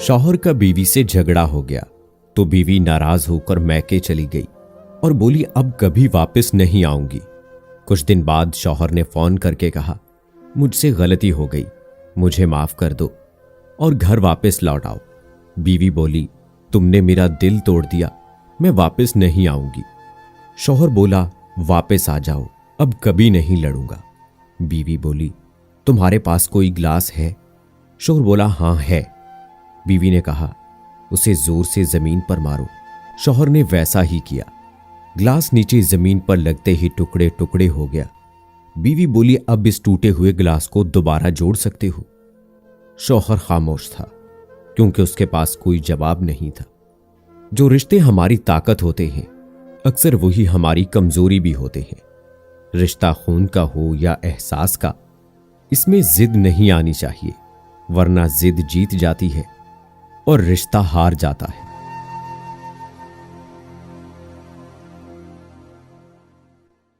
शौहर का बीवी से झगड़ा हो गया तो बीवी नाराज होकर मैके चली गई और बोली अब कभी वापस नहीं आऊंगी। कुछ दिन बाद शौहर ने फोन करके कहा मुझसे गलती हो गई, मुझे माफ कर दो और घर वापस लौट आओ। बीवी बोली तुमने मेरा दिल तोड़ दिया, मैं वापस नहीं आऊंगी। शौहर बोला वापस आ जाओ, अब कभी नहीं लड़ूंगा। बीवी बोली तुम्हारे पास कोई गिलास है? शौहर बोला हाँ है। बीवी ने कहा उसे जोर से जमीन पर मारो। शौहर ने वैसा ही किया। गिलास नीचे जमीन पर लगते ही टुकड़े टुकड़े हो गया। बीवी बोली अब इस टूटे हुए गिलास को दोबारा जोड़ सकते हो? शौहर खामोश था क्योंकि उसके पास कोई जवाब नहीं था। जो रिश्ते हमारी ताकत होते हैं अक्सर वही हमारी कमजोरी भी होते हैं। रिश्ता खून का हो या एहसास का, इसमें जिद नहीं आनी चाहिए, वरना जिद जीत जाती है और रिश्ता हार जाता है।